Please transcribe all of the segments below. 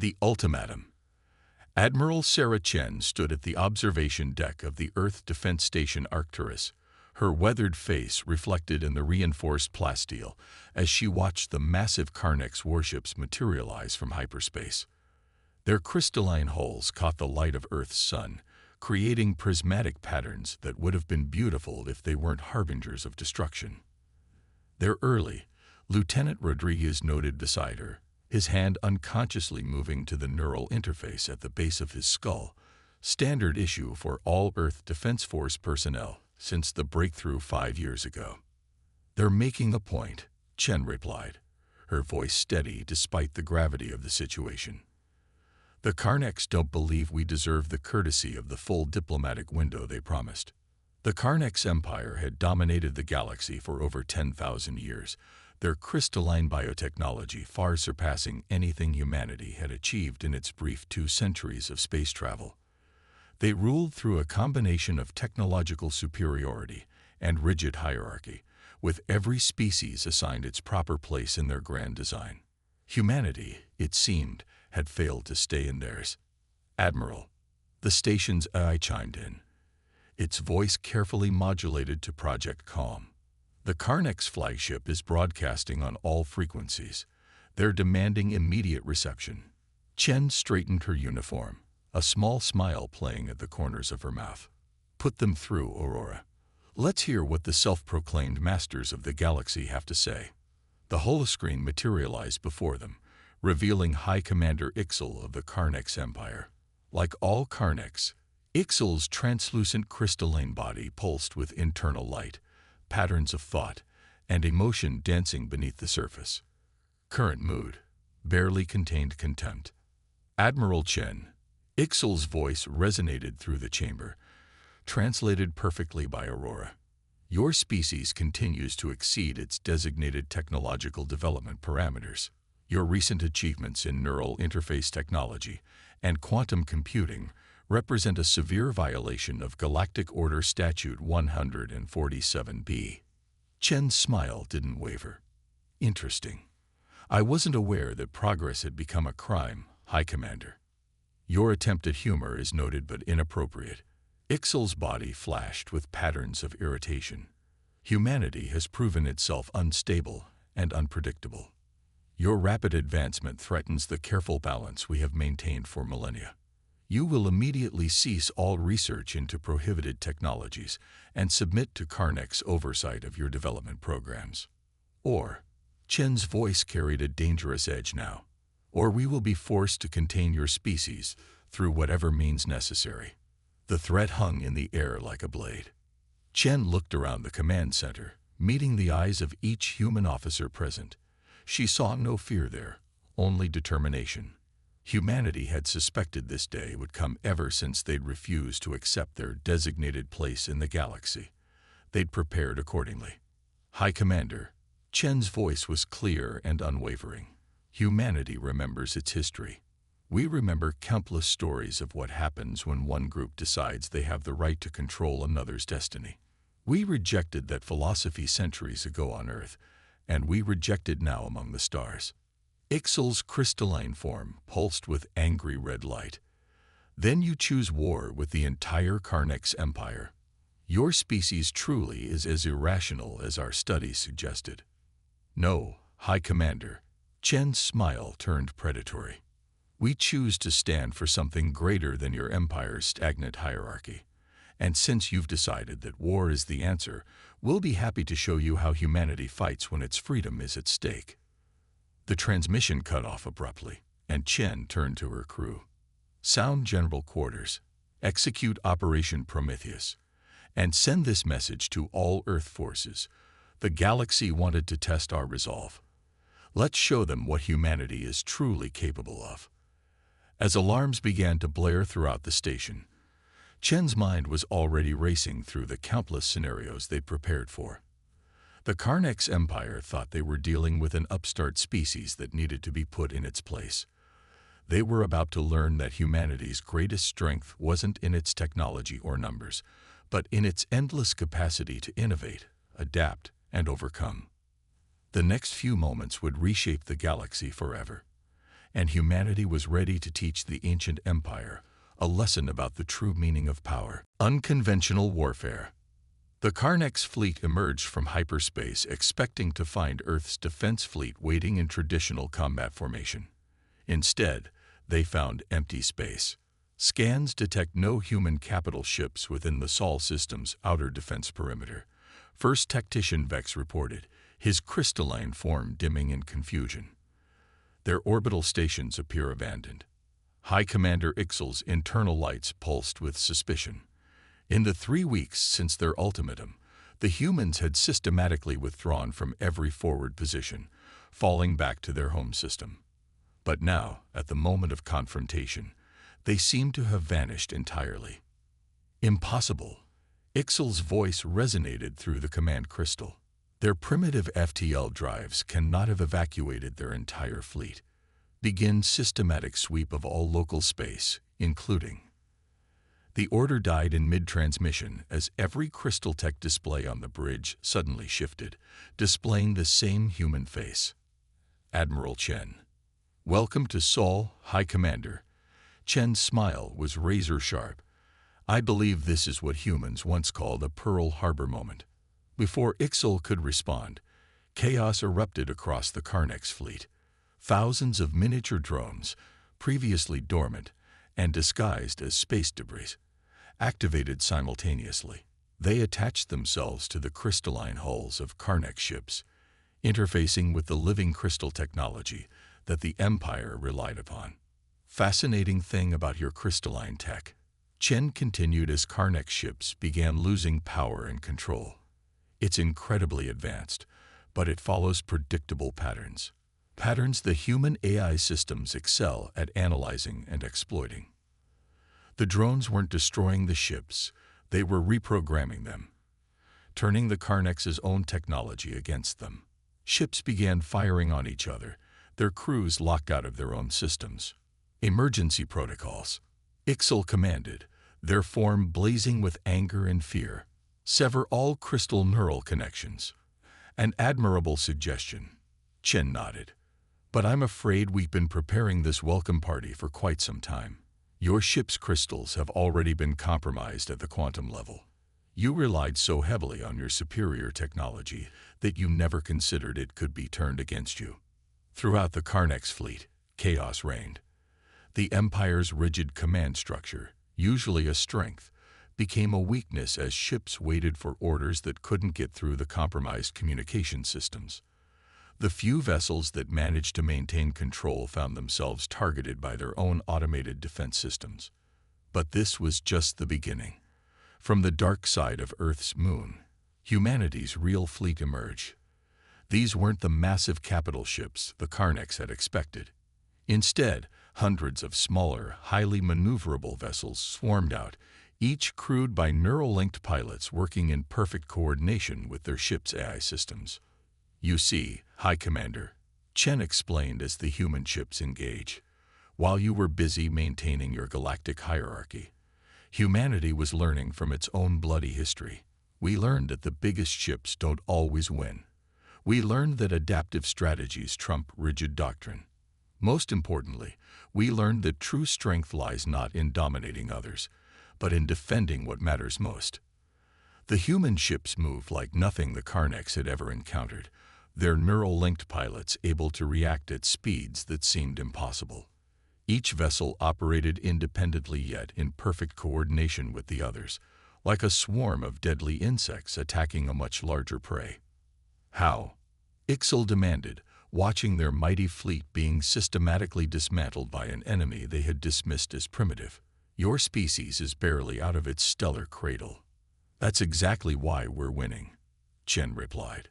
The ultimatum. Admiral Sarah Chen stood at the observation deck of the Earth Defense Station Arcturus, her weathered face reflected in the reinforced plasteel as she watched the massive Carnex warships materialize from hyperspace. Their crystalline hulls caught the light of Earth's sun, creating prismatic patterns that would have been beautiful if they weren't harbingers of destruction. There early, Lieutenant Rodriguez noted beside her, his hand unconsciously moving to the neural interface at the base of his skull, standard issue for all Earth Defense Force personnel since the breakthrough 5 years ago. "They're making a point," Chen replied, her voice steady despite the gravity of the situation. "The Carnex don't believe we deserve the courtesy of the full diplomatic window they promised." The Carnex Empire had dominated the galaxy for over 10,000 years, their crystalline biotechnology far surpassing anything humanity had achieved in its brief 2 centuries of space travel. They ruled through a combination of technological superiority and rigid hierarchy, with every species assigned its proper place in their grand design. Humanity, it seemed, had failed to stay in theirs. "Admiral," the station's AI chimed in, its voice carefully modulated to Project Calm. "The Carnex flagship is broadcasting on all frequencies. They're demanding immediate reception." Chen straightened her uniform, a small smile playing at the corners of her mouth. "Put them through, Aurora. Let's hear what the self-proclaimed masters of the galaxy have to say." The holoscreen materialized before them, revealing High Commander Ixal of the Carnex Empire. Like all Carnex, Ixal's translucent crystalline body pulsed with internal light, patterns of thought, and emotion dancing beneath the surface. Current mood, barely contained contempt. "Admiral Chen," Ixal's voice resonated through the chamber, translated perfectly by Aurora. "Your species continues to exceed its designated technological development parameters. Your recent achievements in neural interface technology and quantum computing represent a severe violation of Galactic Order Statute 147b. Chen's smile didn't waver. "Interesting. I wasn't aware that progress had become a crime, High Commander." "Your attempt at humor is noted but inappropriate." Ixal's body flashed with patterns of irritation. "Humanity has proven itself unstable and unpredictable. Your rapid advancement threatens the careful balance we have maintained for millennia. You will immediately cease all research into prohibited technologies and submit to Carnex oversight of your development programs. Or," Chen's voice carried a dangerous edge now, "or we will be forced to contain your species through whatever means necessary." The threat hung in the air like a blade. Chen looked around the command center, meeting the eyes of each human officer present. She saw no fear there, only determination. Humanity had suspected this day would come ever since they'd refused to accept their designated place in the galaxy. They'd prepared accordingly. "High Commander," Chen's voice was clear and unwavering. "Humanity remembers its history. We remember countless stories of what happens when one group decides they have the right to control another's destiny. We rejected that philosophy centuries ago on Earth, and we reject it now among the stars." Ixal's crystalline form pulsed with angry red light. "Then you choose war with the entire Carnex Empire. Your species truly is as irrational as our studies suggested." "No, High Commander." Chen's smile turned predatory. "We choose to stand for something greater than your empire's stagnant hierarchy. And since you've decided that war is the answer, we'll be happy to show you how humanity fights when its freedom is at stake." The transmission cut off abruptly, and Chen turned to her crew. "Sound General Quarters. Execute Operation Prometheus. And send this message to all Earth forces. The galaxy wanted to test our resolve. Let's show them what humanity is truly capable of." As alarms began to blare throughout the station, Chen's mind was already racing through the countless scenarios they'd prepared for. The Carnex Empire thought they were dealing with an upstart species that needed to be put in its place. They were about to learn that humanity's greatest strength wasn't in its technology or numbers, but in its endless capacity to innovate, adapt, and overcome. The next few moments would reshape the galaxy forever. and humanity was ready to teach the ancient empire a lesson about the true meaning of power. Unconventional warfare. The Karnak's fleet emerged from hyperspace expecting to find Earth's defense fleet waiting in traditional combat formation. Instead, they found empty space. Scans detect no human capital ships within the Sol system's outer defense perimeter. First Tactician Vex reported, his crystalline form dimming in confusion. Their orbital stations appear abandoned. High Commander Ixal's internal lights pulsed with suspicion. In the 3 weeks since their ultimatum, the humans had systematically withdrawn from every forward position, falling back to their home system. But now, at the moment of confrontation, they seemed to have vanished entirely. Impossible. Ixal's voice resonated through the command crystal. Their primitive FTL drives cannot have evacuated their entire fleet. Begin systematic sweep of all local space, including. The order died in mid-transmission as every crystal tech display on the bridge suddenly shifted, displaying the same human face. Admiral Chen. Welcome to Sol, High Commander. Chen's smile was razor-sharp. I believe this is what humans once called a Pearl Harbor moment. Before Ixal could respond, chaos erupted across the Karnak's fleet. Thousands of miniature drones, previously dormant and disguised as space debris, activated simultaneously. They attached themselves to the crystalline hulls of Karnak ships, interfacing with the living crystal technology that the Empire relied upon. Fascinating thing about your crystalline tech, Chen continued as Karnak ships began losing power and control. It's incredibly advanced, but it follows predictable patterns. Patterns the human AI systems excel at analyzing and exploiting. The drones weren't destroying the ships, they were reprogramming them, turning the Karnak's own technology against them. Ships began firing on each other, their crews locked out of their own systems. Emergency protocols. Ixal commanded, their form blazing with anger and fear. Sever all crystal neural connections. An admirable suggestion. Chen nodded. But I'm afraid we've been preparing this welcome party for quite some time. Your ship's crystals have already been compromised at the quantum level. You relied so heavily on your superior technology that you never considered it could be turned against you. Throughout the Karnak's fleet, chaos reigned. The Empire's rigid command structure, usually a strength, became a weakness as ships waited for orders that couldn't get through the compromised communication systems. The few vessels that managed to maintain control found themselves targeted by their own automated defense systems. But this was just the beginning. From the dark side of Earth's moon, humanity's real fleet emerged. These weren't the massive capital ships the Karnaks had expected. Instead, hundreds of smaller, highly maneuverable vessels swarmed out, each crewed by neural-linked pilots working in perfect coordination with their ship's AI systems. You see, High Commander, Chen explained as the human ships engage. While you were busy maintaining your galactic hierarchy, humanity was learning from its own bloody history. We learned that the biggest ships don't always win. We learned that adaptive strategies trump rigid doctrine. Most importantly, we learned that true strength lies not in dominating others, but in defending what matters most. The human ships moved like nothing the Karnaks had ever encountered, their neural-linked pilots able to react at speeds that seemed impossible. Each vessel operated independently yet in perfect coordination with the others, like a swarm of deadly insects attacking a much larger prey. How? Ixal demanded, watching their mighty fleet being systematically dismantled by an enemy they had dismissed as primitive. Your species is barely out of its stellar cradle. That's exactly why we're winning, Chen replied.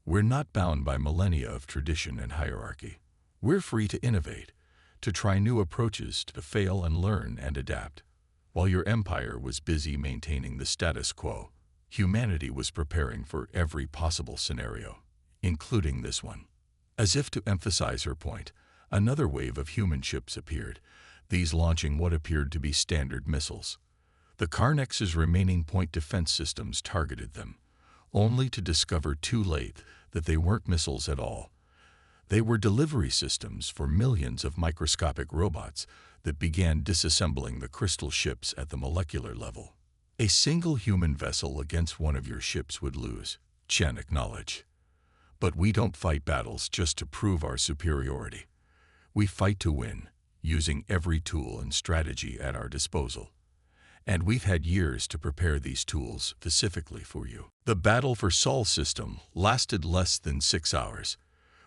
We're not bound by millennia of tradition and hierarchy. We're free to innovate, to try new approaches, to fail and learn and adapt. While your empire was busy maintaining the status quo, humanity was preparing for every possible scenario, including this one. As if to emphasize her point, another wave of human ships appeared, these launching what appeared to be standard missiles. The Karnak's remaining point defense systems targeted them, only to discover too late that they weren't missiles at all. They were delivery systems for millions of microscopic robots that began disassembling the crystal ships at the molecular level. A single human vessel against one of your ships would lose, Chen acknowledged. But we don't fight battles just to prove our superiority. We fight to win, using every tool and strategy at our disposal. And we've had years to prepare these tools specifically for you. The battle for Sol system lasted less than 6 hours.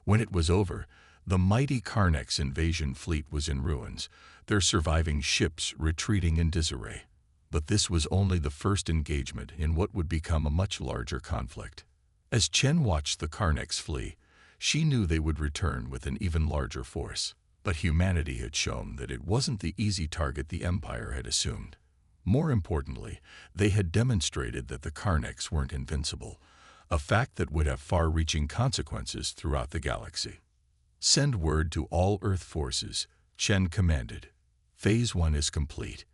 When it was over, the mighty Karnex invasion fleet was in ruins, their surviving ships retreating in disarray. But this was only the first engagement in what would become a much larger conflict. As Chen watched the Karnex flee, she knew they would return with an even larger force. But humanity had shown that it wasn't the easy target the Empire had assumed. More importantly, they had demonstrated that the Karnex weren't invincible, a fact that would have far-reaching consequences throughout the galaxy. Send word to all Earth forces, Chen commanded. Phase 1 is complete.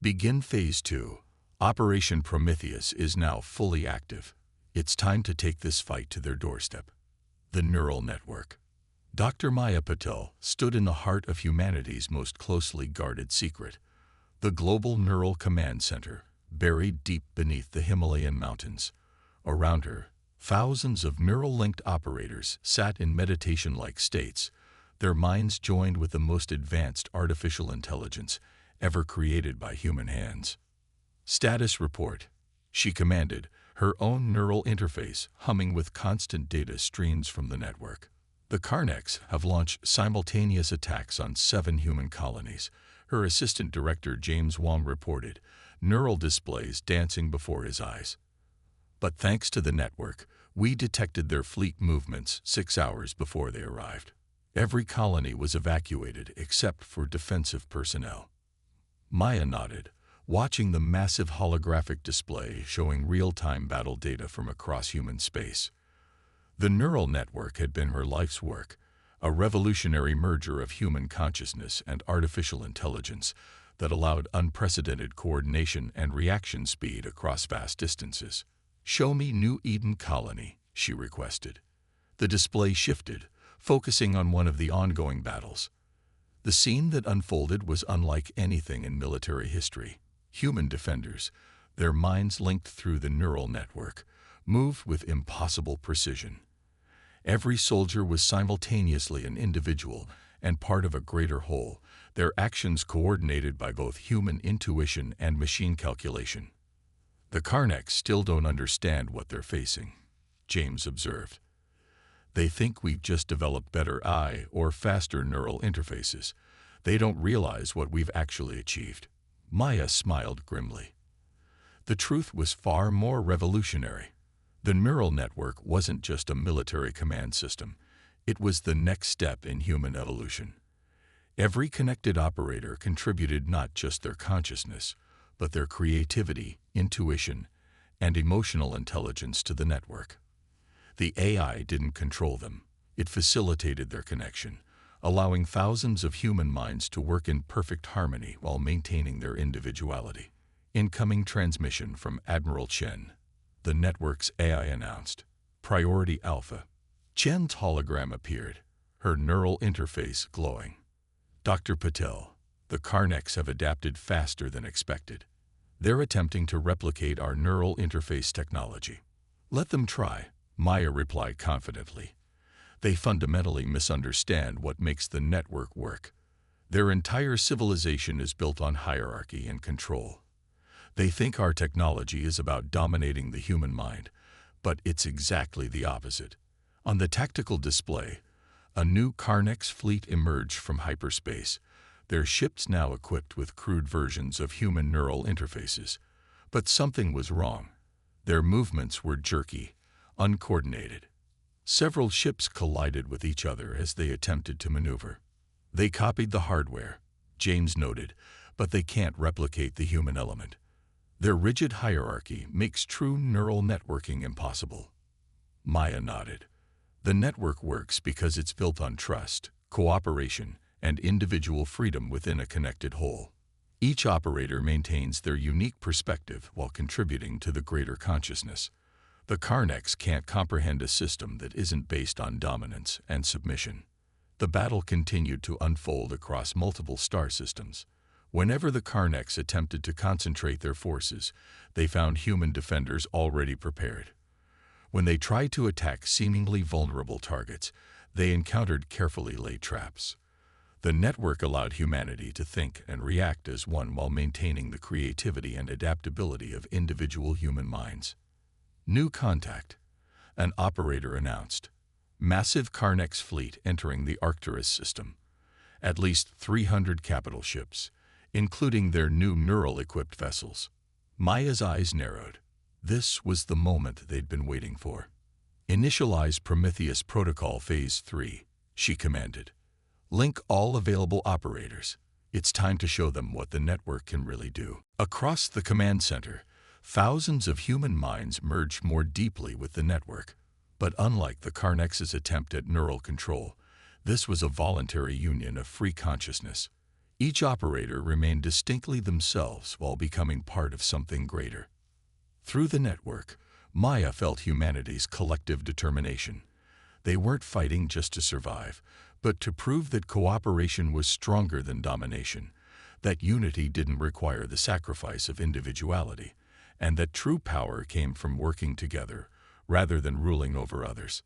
Begin Phase 2. Operation Prometheus is now fully active. It's time to take this fight to their doorstep. The neural network. Dr. Maya Patel stood in the heart of humanity's most closely guarded secret. The Global Neural Command Center, buried deep beneath the Himalayan mountains. Around her, thousands of neural-linked operators sat in meditation-like states, their minds joined with the most advanced artificial intelligence ever created by human hands. Status report, she commanded, her own neural interface humming with constant data streams from the network. The Karnex have launched simultaneous attacks on 7 human colonies, her assistant director James Wong reported, neural displays dancing before his eyes. But thanks to the network, we detected their fleet movements 6 hours before they arrived. Every colony was evacuated except for defensive personnel. Maya nodded, watching the massive holographic display showing real-time battle data from across human space. The neural network had been her life's work, a revolutionary merger of human consciousness and artificial intelligence that allowed unprecedented coordination and reaction speed across vast distances. "Show me New Eden Colony," she requested. The display shifted, focusing on one of the ongoing battles. The scene that unfolded was unlike anything in military history. Human defenders, their minds linked through the neural network, moved with impossible precision. Every soldier was simultaneously an individual and part of a greater whole, their actions coordinated by both human intuition and machine calculation. "The Karnex still don't understand what they're facing," James observed. "They think we've just developed better eye or faster neural interfaces. They don't realize what we've actually achieved." Maya smiled grimly. The truth was far more revolutionary. The neural network wasn't just a military command system. It was the next step in human evolution. Every connected operator contributed not just their consciousness, but their creativity, intuition, and emotional intelligence to the network. The AI didn't control them. It facilitated their connection, allowing thousands of human minds to work in perfect harmony while maintaining their individuality. Incoming transmission from Admiral Chen. The network's AI announced. Priority Alpha. Chen's hologram appeared, her neural interface glowing. "Dr. Patel, the Karnex have adapted faster than expected. They're attempting to replicate our neural interface technology." "Let them try," Maya replied confidently. "They fundamentally misunderstand what makes the network work. Their entire civilization is built on hierarchy and control. They think our technology is about dominating the human mind, but it's exactly the opposite." On the tactical display, a new Karnex fleet emerged from hyperspace, their ships now equipped with crude versions of human neural interfaces. But something was wrong. Their movements were jerky, uncoordinated. Several ships collided with each other as they attempted to maneuver. "They copied the hardware," James noted, "but they can't replicate the human element. Their rigid hierarchy makes true neural networking impossible." Maya nodded. "The network works because it's built on trust, cooperation, and individual freedom within a connected whole. Each operator maintains their unique perspective while contributing to the greater consciousness. The Karnax can't comprehend a system that isn't based on dominance and submission. The battle continued to unfold across multiple star systems. Whenever the Karnax attempted to concentrate their forces, they found human defenders already prepared. When they tried to attack seemingly vulnerable targets, they encountered carefully laid traps. The network allowed humanity to think and react as one while maintaining the creativity and adaptability of individual human minds. New contact, an operator announced. Massive Karnax fleet entering the Arcturus system. At least 300 capital ships, including their new neural-equipped vessels. Maya's eyes narrowed. This was the moment they'd been waiting for. Initialize Prometheus Protocol Phase 3, she commanded. Link all available operators. It's time to show them what the network can really do. Across the command center, thousands of human minds merged more deeply with the network. But unlike the Karnax's attempt at neural control, this was a voluntary union of free consciousness. Each operator remained distinctly themselves while becoming part of something greater. Through the network, Maya felt humanity's collective determination. They weren't fighting just to survive, but to prove that cooperation was stronger than domination, that unity didn't require the sacrifice of individuality, and that true power came from working together rather than ruling over others.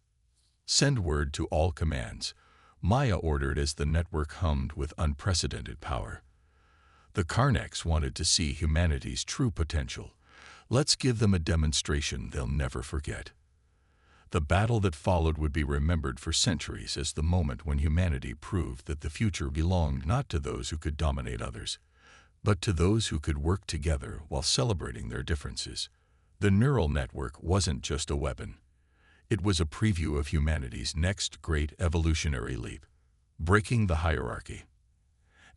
Send word to all commands, Maya ordered as the network hummed with unprecedented power. The Karnax wanted to see humanity's true potential. Let's give them a demonstration they'll never forget. The battle that followed would be remembered for centuries as the moment when humanity proved that the future belonged not to those who could dominate others, but to those who could work together while celebrating their differences. The neural network wasn't just a weapon. It was a preview of humanity's next great evolutionary leap, breaking the hierarchy.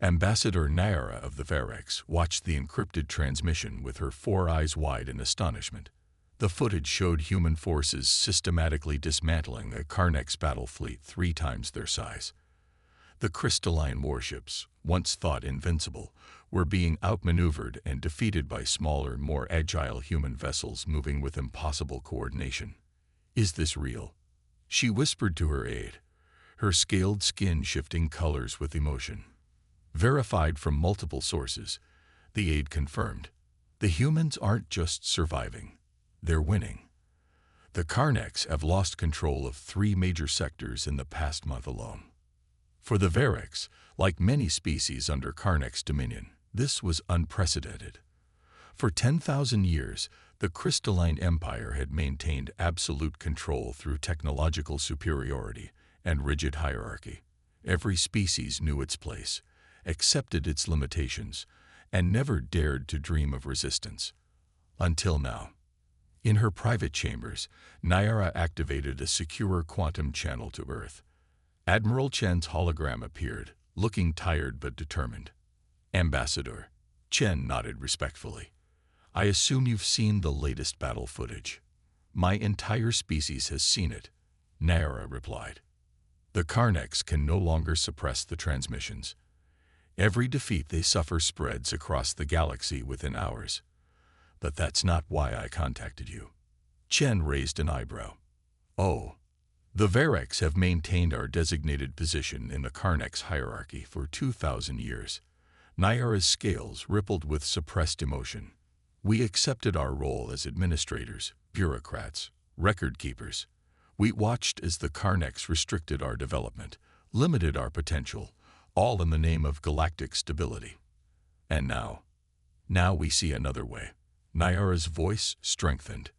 Ambassador Naira of the Varex watched the encrypted transmission with her 4 eyes wide in astonishment. The footage showed human forces systematically dismantling a Karnax battle fleet 3 times their size. The crystalline warships, once thought invincible, were being outmaneuvered and defeated by smaller, more agile human vessels moving with impossible coordination. "Is this real?" she whispered to her aide, her scaled skin shifting colors with emotion. Verified from multiple sources, the aide confirmed. The humans aren't just surviving. They're winning. The Karnax have lost control of 3 major sectors in the past month alone. For the Varex, like many species under Karnax dominion, this was unprecedented. For 10,000 years, the crystalline empire had maintained absolute control through technological superiority and rigid hierarchy. Every species knew its place, accepted its limitations, and never dared to dream of resistance. Until now. In her private chambers, Naira activated a secure quantum channel to Earth. Admiral Chen's hologram appeared, looking tired but determined. "Ambassador." Chen nodded respectfully. "I assume you've seen the latest battle footage." "My entire species has seen it," Naira replied. The Karnax can no longer suppress the transmissions. Every defeat they suffer spreads across the galaxy within hours. "But that's not why I contacted you." Chen raised an eyebrow. "Oh. The Varex have maintained our designated position in the Karnax hierarchy for 2,000 years. Naira's scales rippled with suppressed emotion. We accepted our role as administrators, bureaucrats, record keepers. We watched as the Karnax restricted our development, limited our potential, all in the name of galactic stability. And now we see another way." Naira's voice strengthened.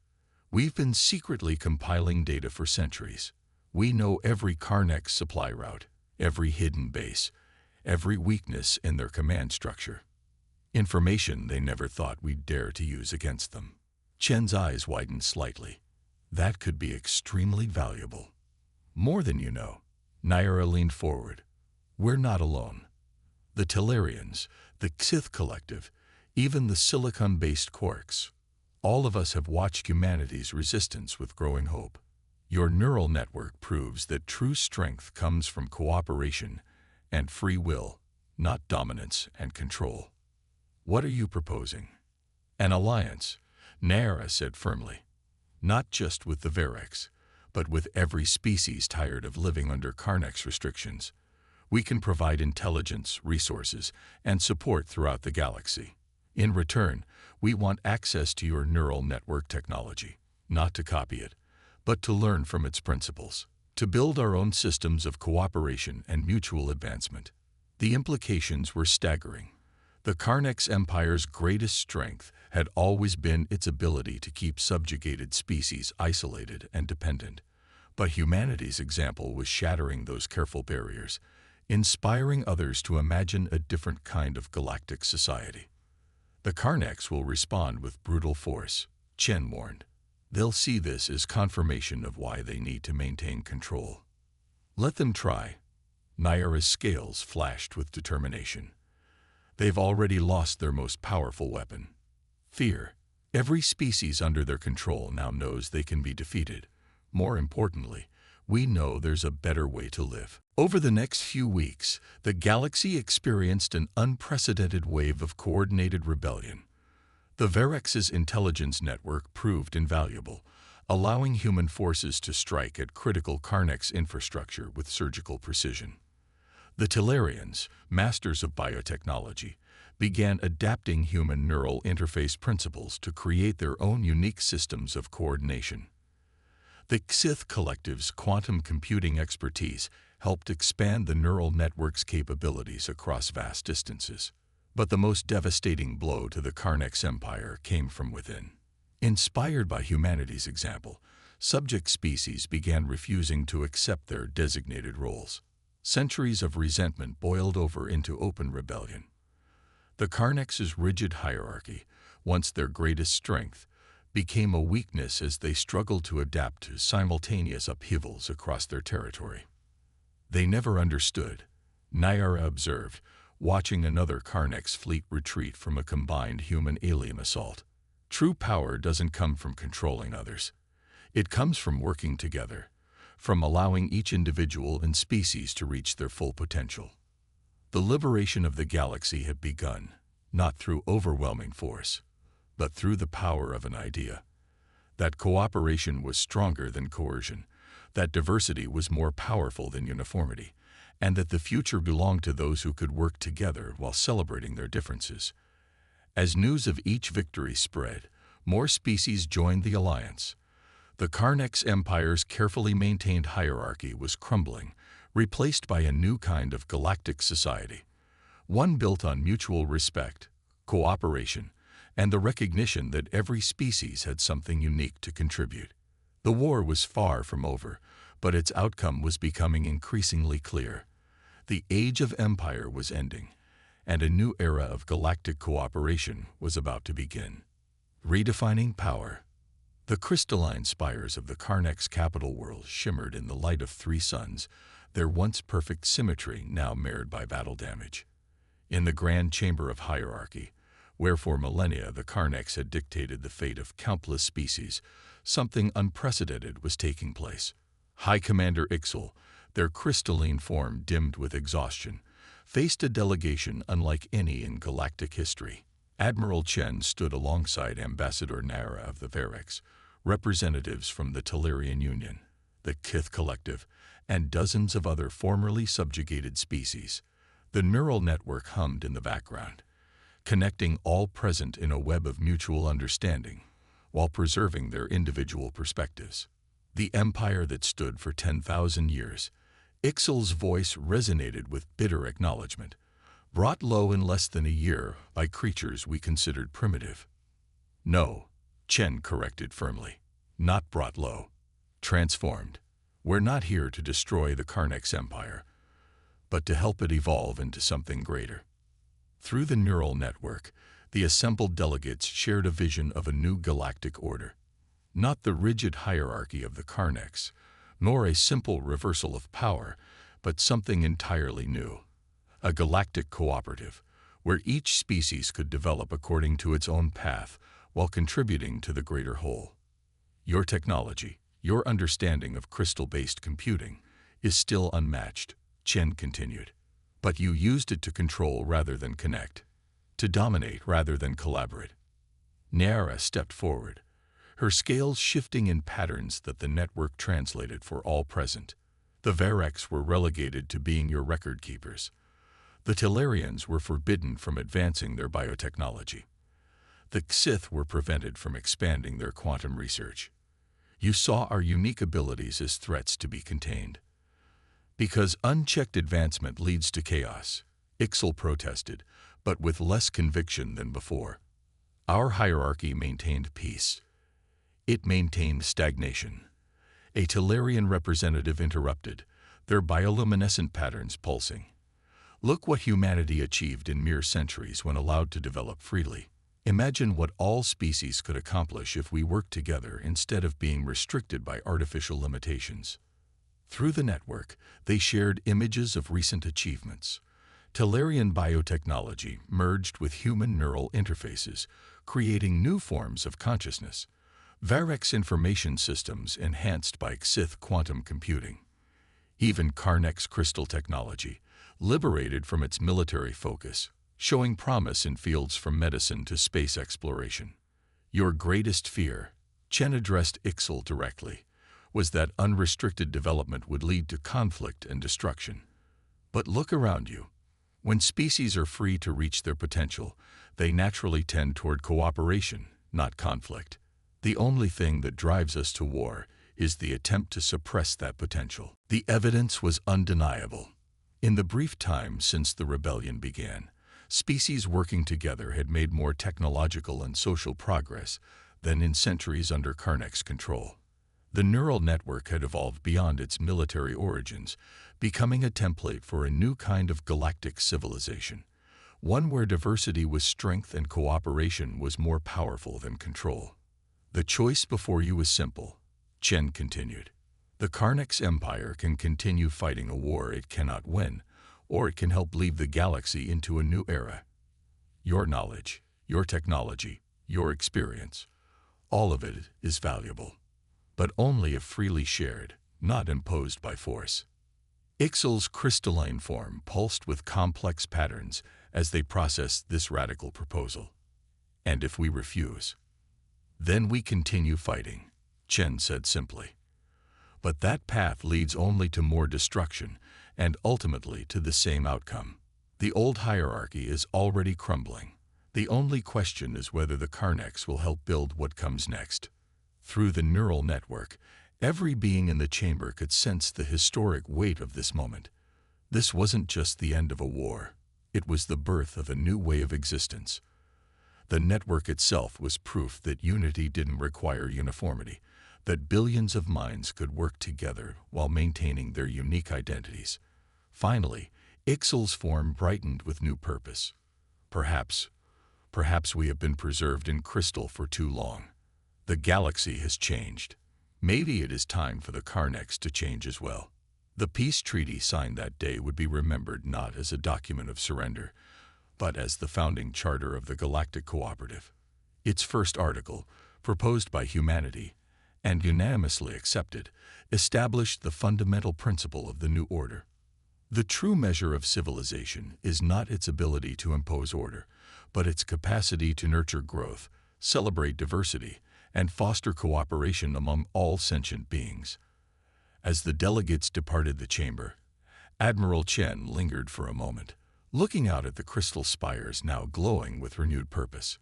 "We've been secretly compiling data for centuries. We know every Karnax supply route, every hidden base, every weakness in their command structure. Information they never thought we'd dare to use against them." Chen's eyes widened slightly. "That could be extremely valuable." "More than you know." Naira leaned forward. "We're not alone. The Tellarians, the Xith Collective, even the silicon-based quarks. All of us have watched humanity's resistance with growing hope. Your neural network proves that true strength comes from cooperation and free will, not dominance and control." "What are you proposing?" "An alliance," Naira said firmly. not just with the Varex, but with every species tired of living under Carnex restrictions. We can provide intelligence, resources, and support throughout the galaxy. In return, we want access to your neural network technology, not to copy it, but to learn from its principles, to build our own systems of cooperation and mutual advancement. The implications were staggering. The Carnex Empire's greatest strength had always been its ability to keep subjugated species isolated and dependent. But humanity's example was shattering those careful barriers, inspiring others to imagine a different kind of galactic society. The Carnex will respond with brutal force, Chen warned. They'll see this as confirmation of why they need to maintain control. Let them try. Nyara's scales flashed with determination. They've already lost their most powerful weapon, fear. Every species under their control now knows they can be defeated. More importantly, we know there's a better way to live. Over the next few weeks, the galaxy experienced an unprecedented wave of coordinated rebellion. The Varex's intelligence network proved invaluable, allowing human forces to strike at critical Carnex infrastructure with surgical precision. The Tellarians, masters of biotechnology, began adapting human neural interface principles to create their own unique systems of coordination. The Xith Collective's quantum computing expertise helped expand the neural network's capabilities across vast distances. But the most devastating blow to the Carnex Empire came from within. Inspired by humanity's example, subject species began refusing to accept their designated roles. Centuries of resentment boiled over into open rebellion. The Carnex's rigid hierarchy, once their greatest strength, became a weakness as they struggled to adapt to simultaneous upheavals across their territory. They never understood, Nyara observed, watching another Carnex fleet retreat from a combined human-alien assault. True power doesn't come from controlling others. It comes from working together, from allowing each individual and species to reach their full potential. The liberation of the galaxy had begun, not through overwhelming force, but through the power of an idea. That cooperation was stronger than coercion, that diversity was more powerful than uniformity, and that the future belonged to those who could work together while celebrating their differences. As news of each victory spread, more species joined the alliance. The Carnex Empire's carefully maintained hierarchy was crumbling, replaced by a new kind of galactic society, one built on mutual respect, cooperation, and the recognition that every species had something unique to contribute. The war was far from over, but its outcome was becoming increasingly clear. The age of empire was ending, and a new era of galactic cooperation was about to begin. Redefining power. The crystalline spires of the Carnex capital world shimmered in the light of three suns, their once perfect symmetry now marred by battle damage. In the grand chamber of hierarchy, where for millennia the Carnex had dictated the fate of countless species, something unprecedented was taking place. High Commander Ixal, their crystalline form dimmed with exhaustion, faced a delegation unlike any in galactic history. Admiral Chen stood alongside Ambassador Nara of the Varex, representatives from the Tellarian Union, the Xith Collective, and dozens of other formerly subjugated species. The neural network hummed in the background, connecting all present in a web of mutual understanding, while preserving their individual perspectives. The empire that stood for 10,000 years, Ixal's voice resonated with bitter acknowledgement, brought low in less than a year by creatures we considered primitive. No, Chen corrected firmly, not brought low, transformed. We're not here to destroy the Carnex Empire, but to help it evolve into something greater. Through the neural network, the assembled delegates shared a vision of a new galactic order. Not the rigid hierarchy of the Carnex, nor a simple reversal of power, but something entirely new. A galactic cooperative, where each species could develop according to its own path while contributing to the greater whole. Your technology, your understanding of crystal-based computing, is still unmatched, Chen continued. But you used it to control rather than connect, to dominate rather than collaborate. Nara stepped forward, her scales shifting in patterns that the network translated for all present. The Vareks were relegated to being your record keepers. The Tellarians were forbidden from advancing their biotechnology. The Xith were prevented from expanding their quantum research. You saw our unique abilities as threats to be contained. Because unchecked advancement leads to chaos, Ixal protested, but with less conviction than before. Our hierarchy maintained peace. It maintained stagnation. A Tellarian representative interrupted, their bioluminescent patterns pulsing. Look what humanity achieved in mere centuries when allowed to develop freely. Imagine what all species could accomplish if we worked together instead of being restricted by artificial limitations. Through the network, they shared images of recent achievements. Tellarian biotechnology merged with human neural interfaces, creating new forms of consciousness. Varek's information systems enhanced by Xith quantum computing. Even Karnek's crystal technology, liberated from its military focus, showing promise in fields from medicine to space exploration. Your greatest fear, Chen addressed Ixal directly, was that unrestricted development would lead to conflict and destruction. But look around you. When species are free to reach their potential, they naturally tend toward cooperation, not conflict. The only thing that drives us to war is the attempt to suppress that potential. The evidence was undeniable. In the brief time since the rebellion began, species working together had made more technological and social progress than in centuries under Karnek's control. The neural network had evolved beyond its military origins, becoming a template for a new kind of galactic civilization, one where diversity was strength and cooperation was more powerful than control. The choice before you is simple, Chen continued. The Karnek's empire can continue fighting a war it cannot win, or it can help lead the galaxy into a new era. Your knowledge, your technology, your experience, all of it is valuable, but only if freely shared, not imposed by force. Ixal's crystalline form pulsed with complex patterns as they processed this radical proposal. And if we refuse, then we continue fighting, Chen said simply. But that path leads only to more destruction and ultimately to the same outcome. The old hierarchy is already crumbling. The only question is whether the Karneks will help build what comes next. Through the neural network, every being in the chamber could sense the historic weight of this moment. This wasn't just the end of a war. It was the birth of a new way of existence. The network itself was proof that unity didn't require uniformity, that billions of minds could work together while maintaining their unique identities. Finally, Ixal's form brightened with new purpose. Perhaps we have been preserved in crystal for too long. The galaxy has changed. Maybe it is time for the Karneks to change as well. The peace treaty signed that day would be remembered not as a document of surrender, but as the founding charter of the Galactic Cooperative. Its first article, proposed by humanity and unanimously accepted, established the fundamental principle of the new order. The true measure of civilization is not its ability to impose order, but its capacity to nurture growth, celebrate diversity, and foster cooperation among all sentient beings. As the delegates departed the chamber, Admiral Chen lingered for a moment, looking out at the crystal spires now glowing with renewed purpose.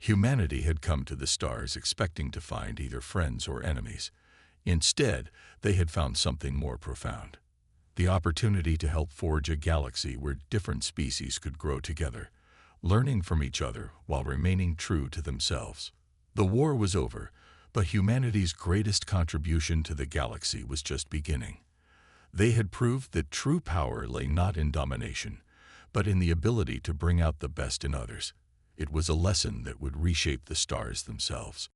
Humanity had come to the stars expecting to find either friends or enemies. Instead, they had found something more profound: the opportunity to help forge a galaxy where different species could grow together, learning from each other while remaining true to themselves. The war was over, but humanity's greatest contribution to the galaxy was just beginning. They had proved that true power lay not in domination, but in the ability to bring out the best in others. It was a lesson that would reshape the stars themselves.